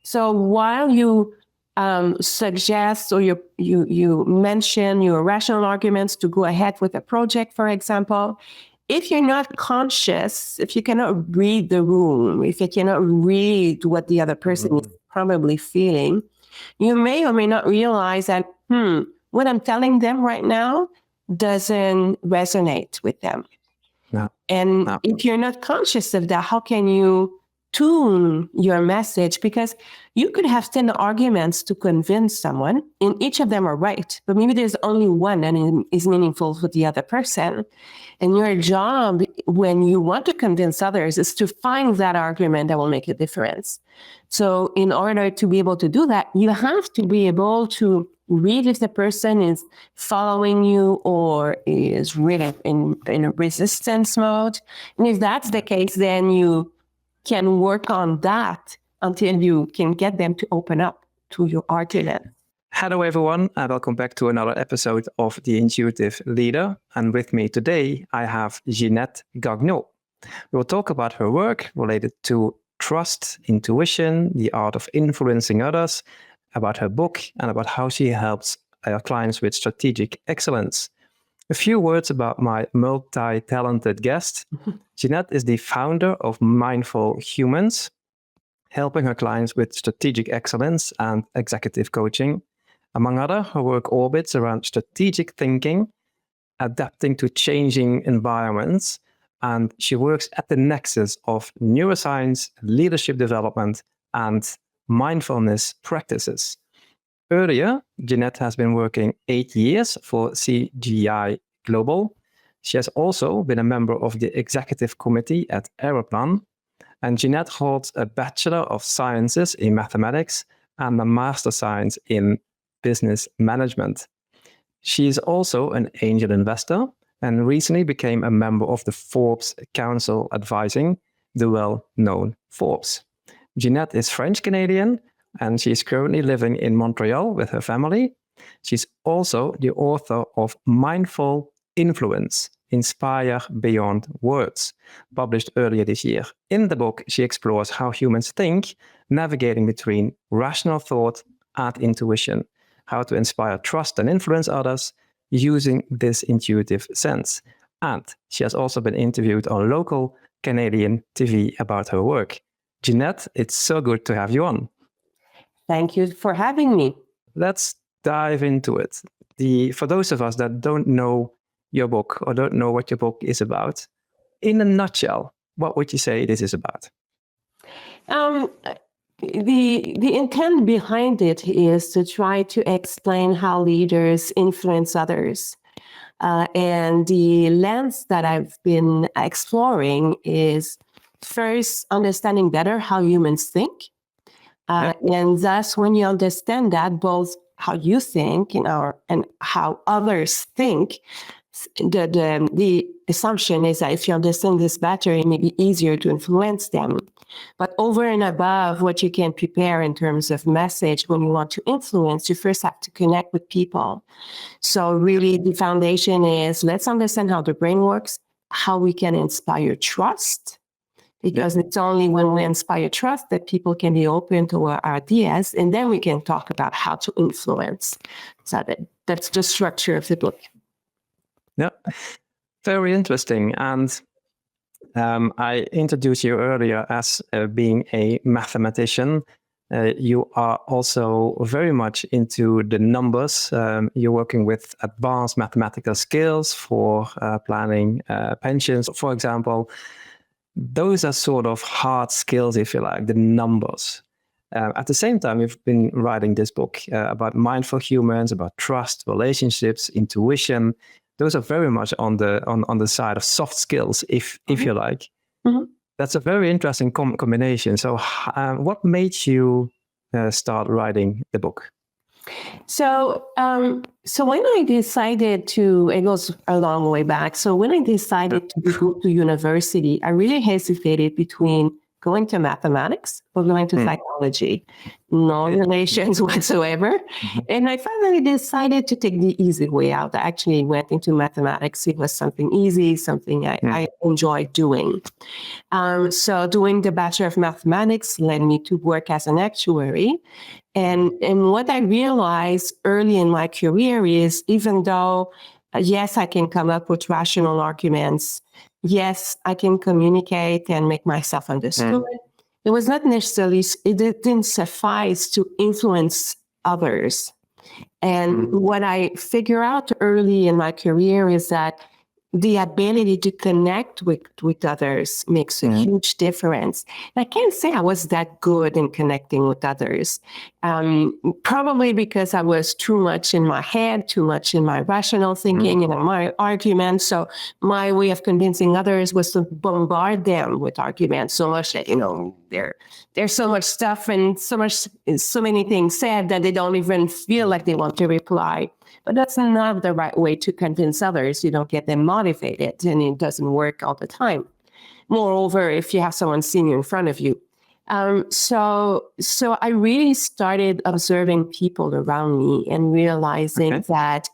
So while you suggest or you mention your rational arguments to go ahead with a project, for example, if you're not conscious, if you cannot read the room, if you cannot read what the other person is probably feeling, you may or may not realize that, what I'm telling them right now doesn't resonate with them. No. And No. if you're not conscious of that, how can you tune your message? Because you could have 10 arguments to convince someone, and each of them are right, but maybe there's only one that is meaningful for the other person. And your job when you want to convince others is to find that argument that will make a difference. So in order to be able to do that, you have to be able to read if the person is following you or is really in a resistance mode. And if that's the case, then you can work on that until you can get them to open up to your argument. Hello, everyone, and welcome back to another episode of The Intuitive Leader. And with me today, I have Ginette Gagnon. We will talk about her work related to trust, intuition, the art of influencing others, about her book, and about how she helps her clients with strategic excellence. A few words about my multi-talented guest. Ginette is the founder of Mindful Humans, helping her clients with strategic excellence and executive coaching. Among other, her work orbits around strategic thinking, adapting to changing environments, and she works at the nexus of neuroscience, leadership development, and mindfulness practices. Earlier, Ginette has been working 8 years for CGI Global. She has also been a member of the executive committee at Aeroplan. And Ginette holds a Bachelor of Sciences in Mathematics and a Master Science in Business Management. She is also an angel investor and recently became a member of the Forbes Council advising the well-known Forbes. Ginette is French-Canadian, and she is currently living in Montreal with her family. She's also the author of Mindful Influence, Inspire Beyond Words, published earlier this year. In the book, she explores how humans think, navigating between rational thought and intuition, how to inspire trust and influence others using this intuitive sense. And she has also been interviewed on local Canadian TV about her work. Ginette, it's so good to have you on. Thank you for having me. Let's dive into it. For those of us that don't know your book or don't know what your book is about, in a nutshell, what would you say this is about? The intent behind it is to try to explain how leaders influence others. And the lens that I've been exploring is first understanding better how humans think. And thus, when you understand that, both how you think and how others think, the assumption is that if you understand this better, it may be easier to influence them. But over and above what you can prepare in terms of message, when you want to influence, you first have to connect with people. So really the foundation is let's understand how the brain works, how we can inspire trust, because it's only when we inspire trust that people can be open to our ideas, and then we can talk about how to influence. So that's the structure of the book. Yeah, very interesting. And I introduced you earlier as being a mathematician. You are also very much into the numbers. You're working with advanced mathematical skills for planning pensions, for example. Those are sort of hard skills, if you like, the numbers. At the same time, you've been writing this book about mindful humans, about trust, relationships, intuition. Those are very much on the side of soft skills, if you like. Mm-hmm. That's a very interesting combination. So what made you start writing the book? So when I decided it goes a long way back. So when I decided to go to university, I really hesitated between going to mathematics or going to psychology. No relations whatsoever. And I finally decided to take the easy way out. I actually went into mathematics. It was something easy, something I enjoyed doing. So doing the Bachelor of Mathematics led me to work as an actuary. And what I realized early in my career is, even though, yes, I can come up with rational arguments, yes, I can communicate and make myself understood, it was not necessarily, it didn't suffice to influence others. And what I figure out early in my career is that the ability to connect with others makes a huge difference. And I can't say I was that good in connecting with others, probably because I was too much in my head, too much in my rational thinking and my arguments. So my way of convincing others was to bombard them with arguments so much that, there's so much stuff and so many things said that they don't even feel like they want to reply. But that's not the right way to convince others. You don't get them motivated, and it doesn't work all the time. Moreover, if you have someone senior in front of you. So I really started observing people around me and realizing that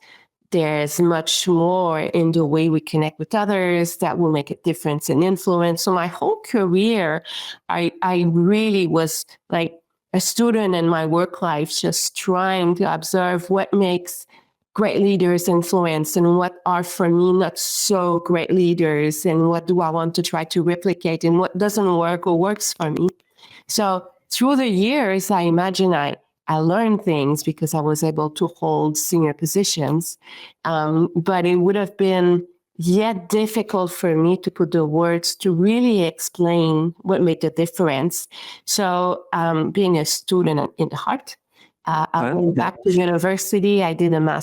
there's much more in the way we connect with others that will make a difference and influence. So my whole career, I really was like a student in my work life, just trying to observe what makes great leaders influence and what are, for me, not so great leaders, and what do I want to try to replicate and what doesn't work or works for me. So through the years, I imagine I learned things because I was able to hold senior positions, but it would have been yet difficult for me to put the words to really explain what made the difference. So being a student in the heart, I went back to university. I did a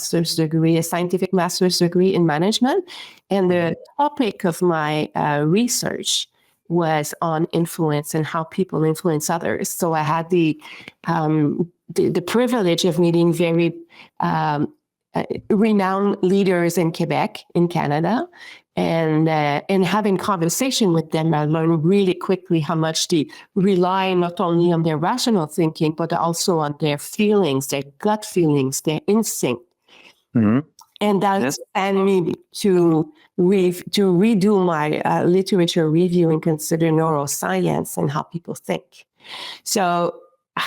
scientific master's degree in management. And the topic of my research was on influence and how people influence others. So I had the privilege of meeting very renowned leaders in Quebec, in Canada. And having conversation with them, I learned really quickly how much they rely not only on their rational thinking, but also on their feelings, their gut feelings, their instinct. And that led me to redo my literature review and consider neuroscience and how people think. So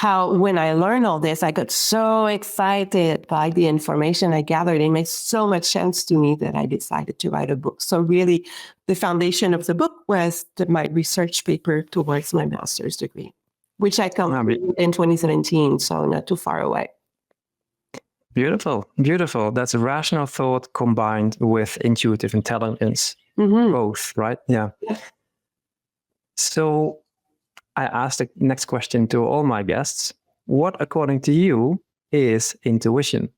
when I learned all this, I got so excited by the information I gathered. It made so much sense to me that I decided to write a book. So really, the foundation of the book was my research paper towards my master's degree, which I completed in 2017, so not too far away. Beautiful, beautiful. That's rational thought combined with intuitive intelligence. Both, right? Yeah. So I asked the next question to all my guests. What, according to you, is intuition?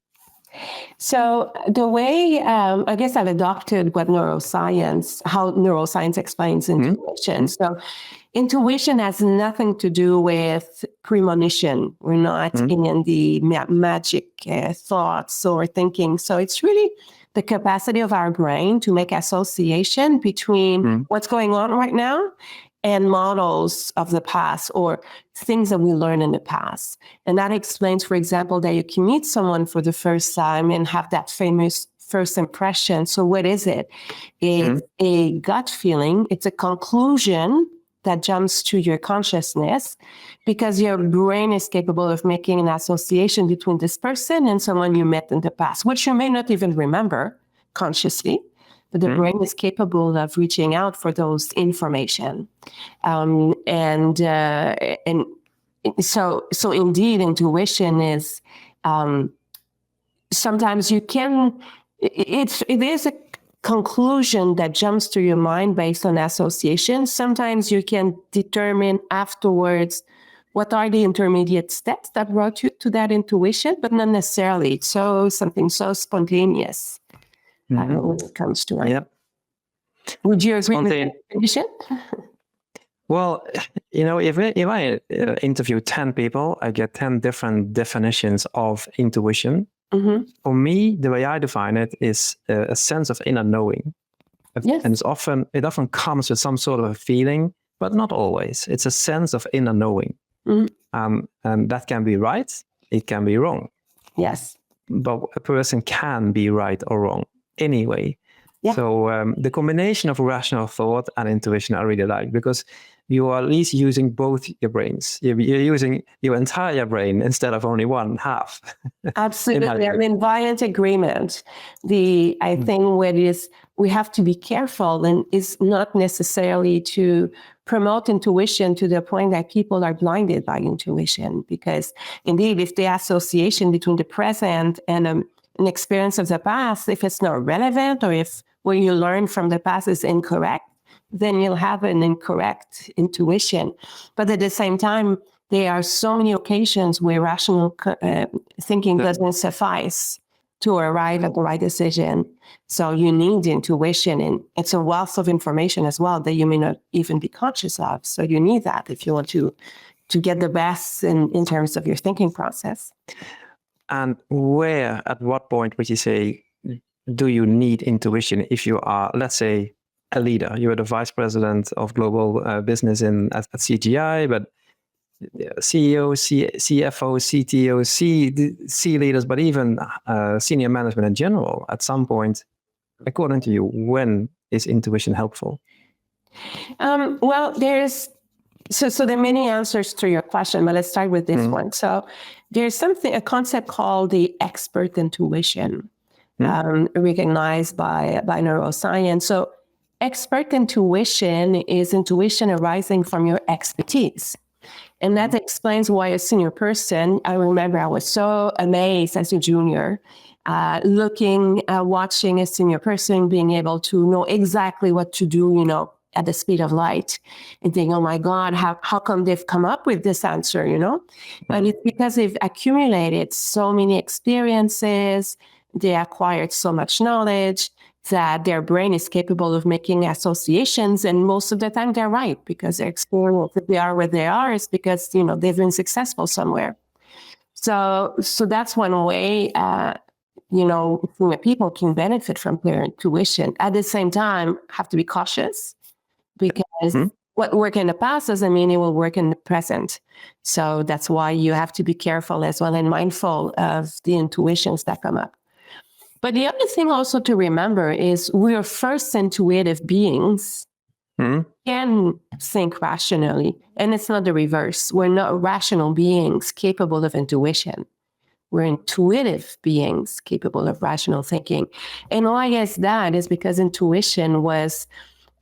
So the way, I guess I've adopted how neuroscience explains intuition. So intuition has nothing to do with premonition. We're not in the magic thoughts or thinking. So it's really the capacity of our brain to make association between what's going on right now and models of the past or things that we learned in the past. And that explains, for example, that you can meet someone for the first time and have that famous first impression. So what is it? It's a gut feeling. It's a conclusion that jumps to your consciousness because your brain is capable of making an association between this person and someone you met in the past, which you may not even remember consciously. But the brain is capable of reaching out for those information. So indeed, intuition is sometimes it is a conclusion that jumps to your mind based on association. Sometimes you can determine afterwards what are the intermediate steps that brought you to that intuition, but not necessarily. It's something so spontaneous. When it comes to it. Yep. Would you agree with that definition? Well, if I interview 10 people, I get 10 different definitions of intuition. For me, the way I define it is a sense of inner knowing. And it often comes with some sort of a feeling but not always. It's a sense of inner knowing. And that can be right, it can be wrong. Yes. But a person can be right or wrong anyway. Yeah. So the combination of rational thought and intuition I really like, because you are at least using both your brains. You're using your entire brain instead of only one half. Absolutely. I'm in violent agreement. I think what is, we have to be careful, and it's not necessarily to promote intuition to the point that people are blinded by intuition, because indeed, if the association between the present and an experience of the past, if it's not relevant, or if what you learn from the past is incorrect, then you'll have an incorrect intuition. But at the same time, there are so many occasions where rational thinking doesn't suffice to arrive at the right decision. So you need intuition, and it's a wealth of information as well that you may not even be conscious of. So you need that if you want to get the best in terms of your thinking process. And where, at what point would you say, do you need intuition if you are, let's say, a leader? You're the vice president of global business at CGI, but CEO, CFO, CTO, C leaders, but even senior management in general, at some point, according to you, when is intuition helpful? Well, there are many answers to your question, but let's start with this one. So there's a concept called the expert intuition, recognized by neuroscience. So expert intuition is intuition arising from your expertise. And that explains why a senior person, I remember I was so amazed as a junior, watching a senior person being able to know exactly what to do, at the speed of light, and think, oh my God, how come they've come up with this answer, But it's because they've accumulated so many experiences, they acquired so much knowledge that their brain is capable of making associations. And most of the time they're right, because their experience, if they are where they are, is because, they've been successful somewhere. So that's one way, people can benefit from their intuition. At the same time, have to be cautious, because what worked in the past doesn't mean it will work in the present. So that's why you have to be careful as well and mindful of the intuitions that come up. But the other thing also to remember is we are first intuitive beings, can think rationally, and it's not the reverse. We're not rational beings capable of intuition. We're intuitive beings capable of rational thinking. And why is that? Is because intuition was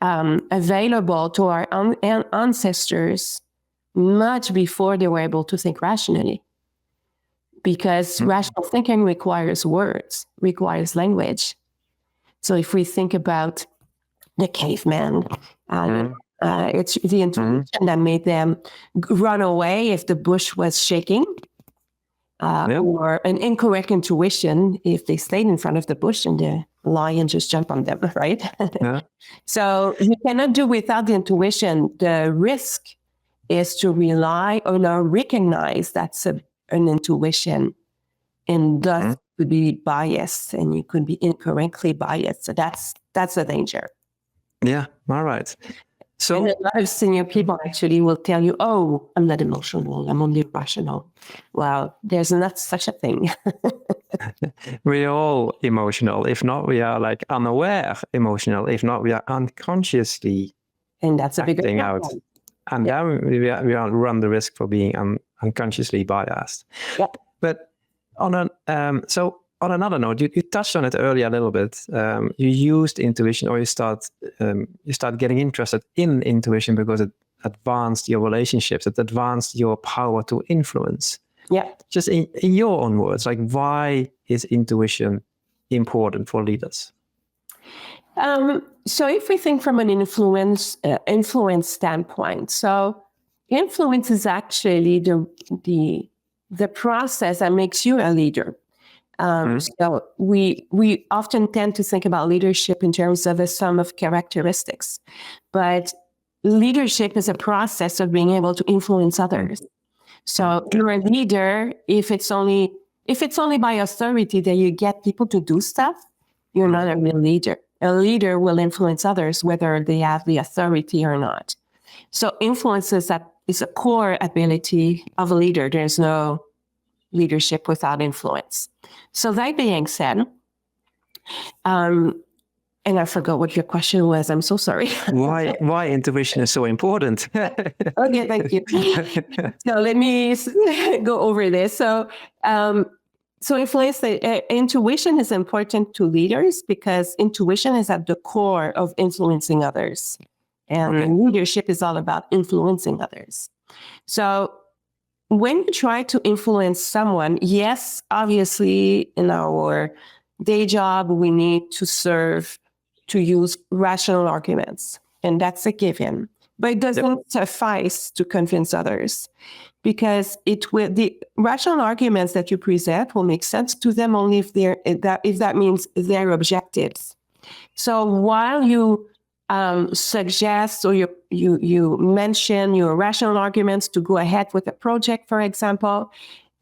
available to our ancestors much before they were able to think rationally. Because rational thinking requires words, requires language. So if we think about the caveman, it's the intuition that made them run away if the bush was shaking, or an incorrect intuition if they stayed in front of the bush and the lion just jumped on them, right? So you cannot do without the intuition. The risk is to rely or not recognize that's an intuition, and thus could be biased, and you could be incorrectly biased. So that's the danger. Yeah, all right. So and a lot of senior people actually will tell you, oh, I'm not emotional, I'm only rational. Well, there's not such a thing. We're all emotional. If not, we are like unaware emotional. If not, we are unconsciously and that's a big acting out. And then we run the risk for being unconsciously biased. Yep. But on another note, you touched on it earlier a little bit. You used intuition, or you start getting interested in intuition because it advanced your relationships. It advanced your power to influence. Yeah. Just in your own words, like, why is intuition important for leaders? So if we think from an influence standpoint, so influence is actually the process that makes you a leader. So we often tend to think about leadership in terms of a sum of characteristics, but leadership is a process of being able to influence others. So you're a leader if it's only by authority that you get people to do stuff. You're not a real leader. A leader will influence others whether they have the authority or not. So influence is a core ability of a leader. There's no leadership without influence. So that being said, and I forgot what your question was. I'm so sorry. Why intuition is so important? Okay, thank you. So let me go over this. So influence, intuition is important to leaders because intuition is at the core of influencing others. And leadership is all about influencing others. So when you try to influence someone, yes, obviously in our day job, we need to use rational arguments, and that's a given. But it doesn't suffice to convince others, because the rational arguments that you present will make sense to them only if that means their objectives. So while you suggest or you mention your rational arguments to go ahead with a project, for example,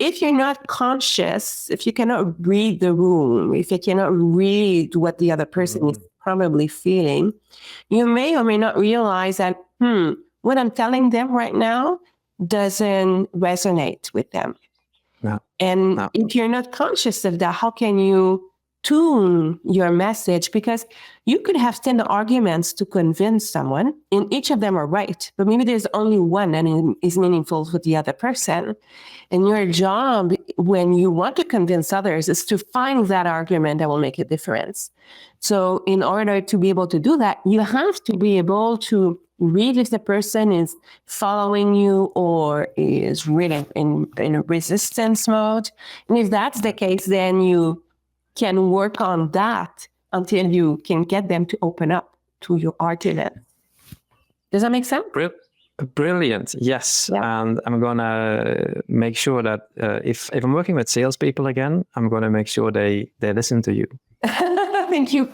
if you're not conscious, if you cannot read the room, if you cannot read what the other person is probably feeling, you may or may not realize that, what I'm telling them right now doesn't resonate with them. If you're not conscious of that, how can you tune your message? Because you could have 10 arguments to convince someone, and each of them are right, but maybe there's only one that is meaningful for the other person. And your job when you want to convince others is to find that argument that will make a difference. So in order to be able to do that, you have to be able to read if the person is following you or is really in a resistance mode. And if that's the case, then you can work on that until you can get them to open up to your argument. Does that make sense? Brilliant. Yes. Yeah. And I'm going to make sure that if I'm working with salespeople again, I'm going to make sure they listen to you. Thank you.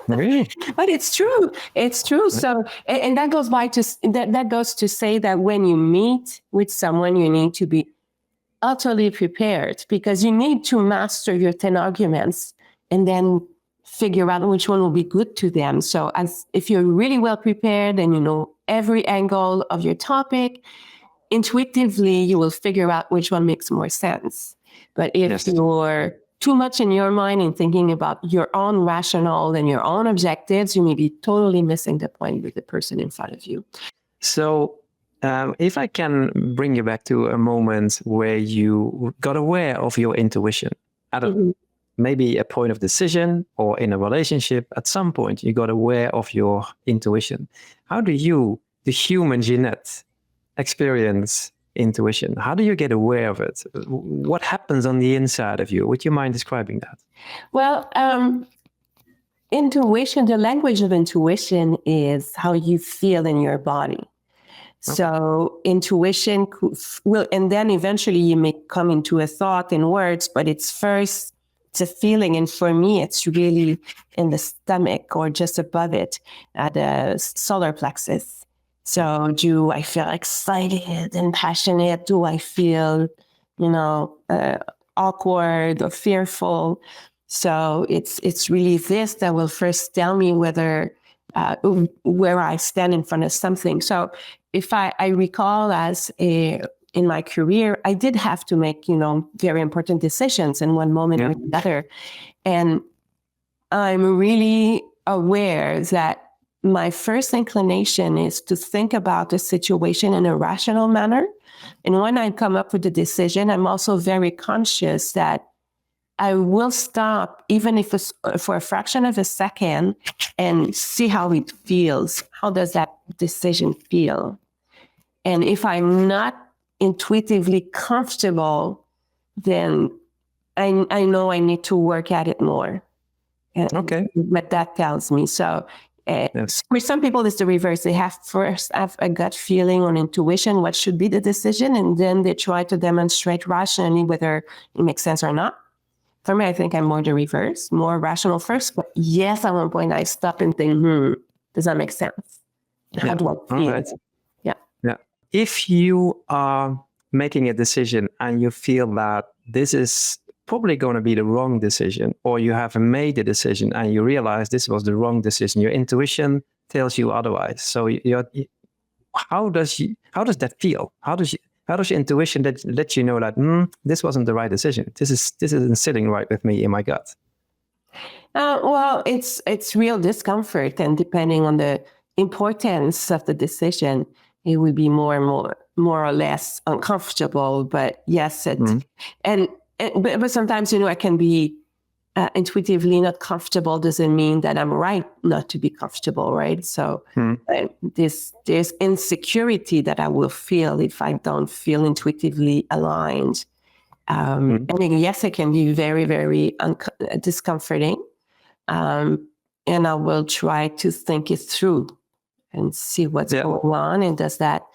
Really? But it's true. It's true. So, and that goes that goes to say that when you meet with someone, you need to be utterly prepared, because you need to master your 10 arguments and then figure out which one will be good to them. So if you're really well prepared and you know every angle of your topic, intuitively, you will figure out which one makes more sense. But if you're too much in your mind and thinking about your own rationale and your own objectives, you may be totally missing the point with the person in front of you. So if I can bring you back to a moment where you got aware of your intuition, I don't know, maybe a point of decision or in a relationship, at some point you got aware of your intuition. How do you, the human Ginette, experience intuition? How do you get aware of it? What happens on the inside of you? Would you mind describing that? Well, intuition, the language of intuition is how you feel in your body. So intuition will, and then eventually you may come into a thought in words, but it's a feeling. And for me, it's really in the stomach or just above it at the solar plexus. So do I feel excited and passionate? Do I feel, awkward or fearful? So it's really this that will first tell me where I stand in front of something. So if I recall in my career, I did have to make, very important decisions in one moment or another. And I'm really aware that my first inclination is to think about the situation in a rational manner. And when I come up with a decision, I'm also very conscious that I will stop, even if it's for a fraction of a second, and see how it feels. How does that decision feel? And if I'm not intuitively comfortable, then I know I need to work at it more. And what that tells me. So for some people, it's the reverse. They have a gut feeling on intuition, what should be the decision, and then they try to demonstrate rationally whether it makes sense or not. For me, I think I'm more the reverse, more rational first. But yes, at one point I stop and think, does that make sense? How do I feel? Right. Yeah. If you are making a decision and you feel that this is probably going to be the wrong decision, or you have made a decision and you realize this was the wrong decision, your intuition tells you otherwise. So how does that feel? How does your intuition let you know that this wasn't the right decision? This isn't sitting right with me in my gut. Well, it's real discomfort, and depending on the importance of the decision, it would be more or less uncomfortable. But yes, but sometimes I can be intuitively not comfortable. Doesn't mean that I'm right not to be comfortable, right? So there's insecurity that I will feel if I don't feel intuitively aligned. And then, yes, it can be very, very discomforting. And I will try to think it through and see what's going on. And does that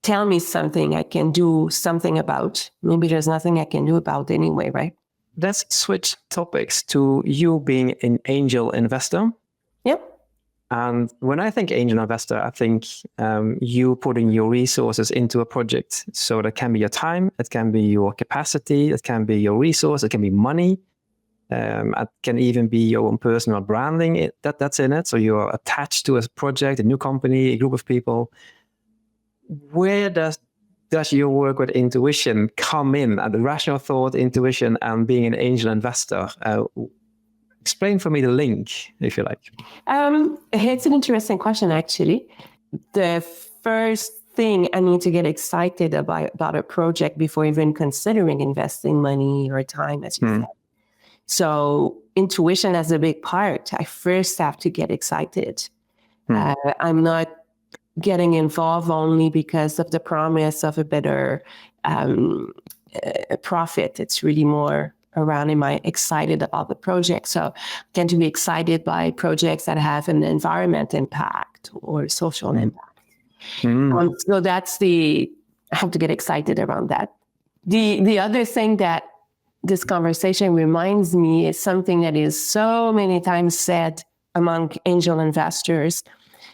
tell me something I can do something about? Maybe there's nothing I can do about anyway, right? Let's switch topics to you being an angel investor. Yep. And when I think angel investor, I think you putting your resources into a project. So that can be your time, it can be your capacity, it can be your resource, it can be money. It can even be your own personal branding that's in it. So you're attached to a project, a new company, a group of people. Where does your work with intuition come in? And the rational thought, intuition, and being an angel investor? Explain for me the link, if you like. It's an interesting question, actually. The first thing I need to get excited about a project before even considering investing money or time, as you said. So intuition has a big part. I first have to get excited. I'm not getting involved only because of the promise of a better profit. It's really more around, am I excited about the project? So I tend to be excited by projects that have an environment impact or social impact. So I have to get excited around that. The other thing that this conversation reminds me is something that is so many times said among angel investors,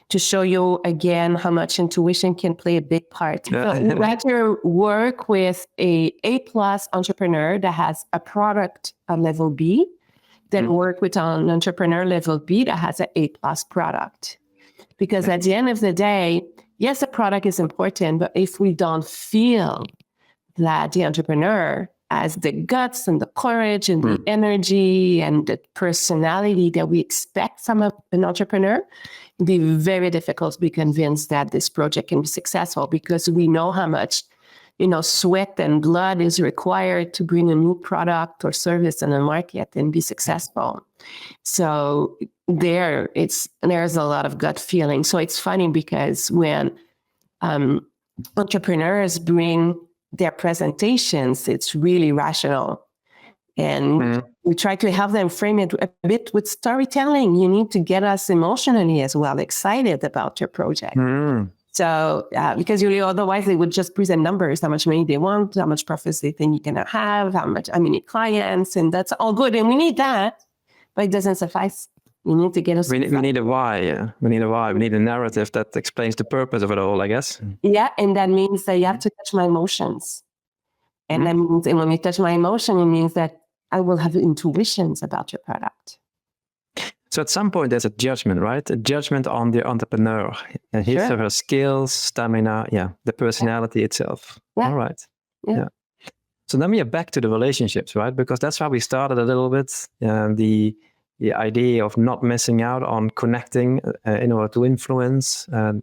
to show you again how much intuition can play a big part. So you rather work with a A+ entrepreneur that has a product at level B than work with an entrepreneur level B that has an A+ product. Because at the end of the day, yes, the product is important, but if we don't feel that the entrepreneur has the guts and the courage and the energy and the personality that we expect from an entrepreneur, it'd be very difficult to be convinced that this project can be successful, because we know how much, sweat and blood is required to bring a new product or service in the market and be successful. So there's a lot of gut feeling. So it's funny because when entrepreneurs bring their presentations, it's really rational. And we try to help them frame it a bit with storytelling. You need to get us emotionally as well excited about your project. So, because otherwise they would just present numbers, how much money they want, how much profits they think you're going to have, how many clients, and that's all good. And we need that, but it doesn't suffice. You need to get us. We need a why. Yeah. We need a why. We need a narrative that explains the purpose of it all, I guess. Yeah. And that means that you have to touch my emotions. And that means, and when we touch my emotion, it means that I will have intuitions about your product. So at some point, there's a judgment, right? A judgment on the entrepreneur and his or her skills, stamina, the personality itself. Yeah. All right. Yeah. So then we are back to the relationships, right? Because that's how we started a little bit. The idea of not missing out on connecting in order to influence and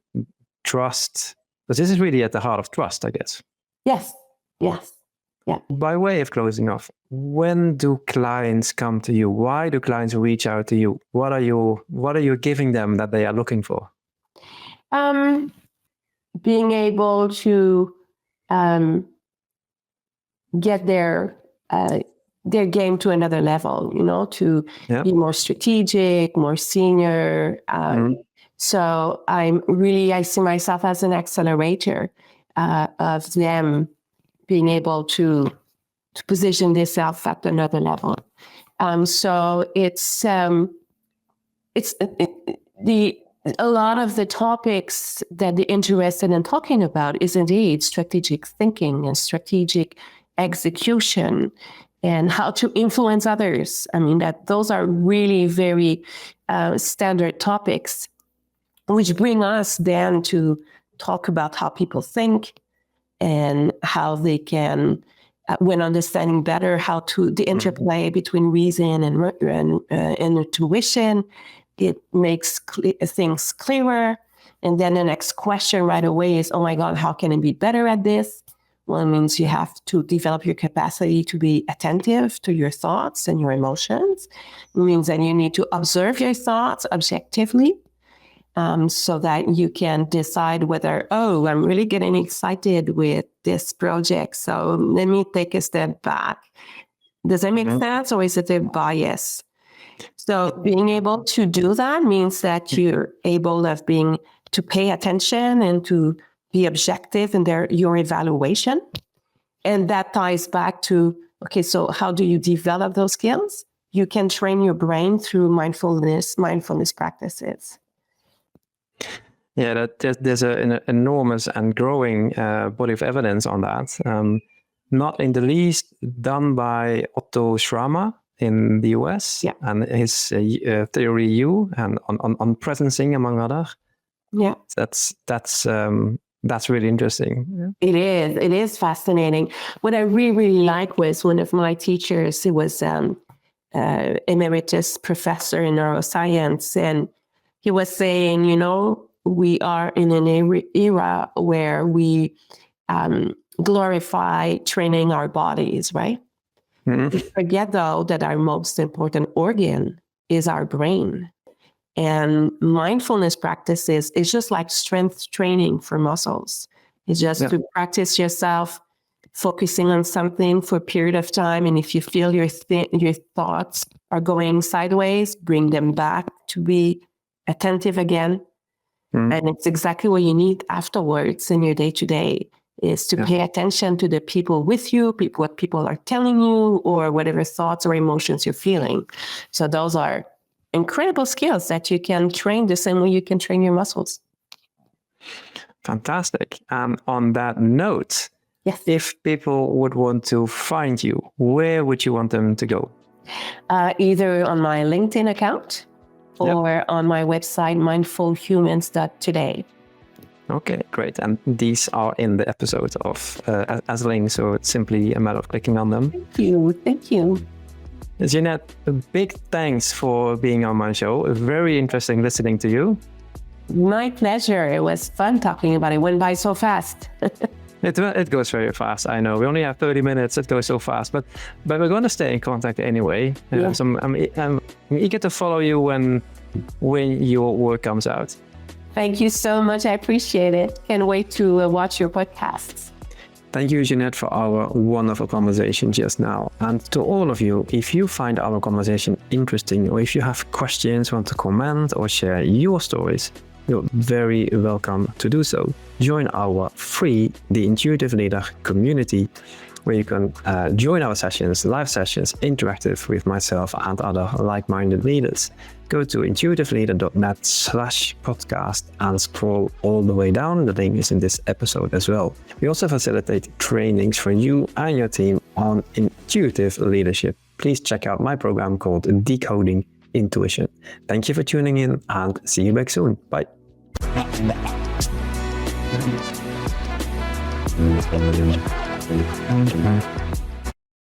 trust. Because this is really at the heart of trust, I guess. Yes. Yeah. By way of closing off, when do clients come to you? Why do clients reach out to you? What are you giving them that they are looking for? Being able to get their game to another level, to be more strategic, more senior. So I see myself as an accelerator of them being able to position themselves at another level. So it's a lot of the topics that they're interested in talking about is indeed strategic thinking and strategic execution and how to influence others. I mean, those are really very standard topics, which bring us then to talk about how people think and how they can, when understanding better how to the interplay between reason and intuition, it makes things clearer. And then the next question right away is, oh my God, how can I be better at this? Well, it means you have to develop your capacity to be attentive to your thoughts and your emotions. It means that you need to observe your thoughts objectively, so that you can decide whether, oh, I'm really getting excited with this project, so let me take a step back. Does that make sense, or is it a bias? So being able to do that means that you're able to pay attention and to be objective in your evaluation. And that ties back to, okay, so how do you develop those skills? You can train your brain through mindfulness practices. Yeah, there's an enormous and growing body of evidence on that. Not in the least done by Otto Schramer in the US, and his theory U and on presencing, among other. Yeah, that's really interesting. Yeah. It is fascinating. What I really like was one of my teachers. He was emeritus professor in neuroscience, and he was saying, we are in an era where we glorify training our bodies, right? We forget, though, that our most important organ is our brain. And mindfulness practices is just like strength training for muscles. It's just to practice yourself focusing on something for a period of time. And if you feel your thoughts are going sideways, bring them back to be attentive again. And it's exactly what you need afterwards in your day-to-day, is to pay attention to the people with you, what people are telling you, or whatever thoughts or emotions you're feeling. So those are incredible skills that you can train the same way you can train your muscles. Fantastic. And on that note, if people would want to find you, where would you want them to go? Either on my LinkedIn account or on my website, mindfulhumans.today. Okay, great. And these are in the episode as links, so it's simply a matter of clicking on them. Thank you. Ginette, a big thanks for being on my show. Very interesting listening to you. My pleasure. It was fun talking about it. It went by so fast. It goes very fast, I know. We only have 30 minutes. It goes so fast, but we're going to stay in contact anyway. So I'm eager to follow you when your work comes out. Thank you so much. I appreciate it. Can't wait to watch your podcasts. Thank you, Ginette, for our wonderful conversation just now. And to all of you, if you find our conversation interesting, or if you have questions, want to comment or share your stories, you're very welcome to do so. Join our free The Intuitive Leader community, where you can join our sessions, live sessions, interactive with myself and other like-minded leaders. Go to intuitiveleader.net/podcast and scroll all the way down. The link is in this episode as well. We also facilitate trainings for you and your team on intuitive leadership. Please check out my program called Decoding Intuition. Thank you for tuning in and see you back soon. Bye. Thank you.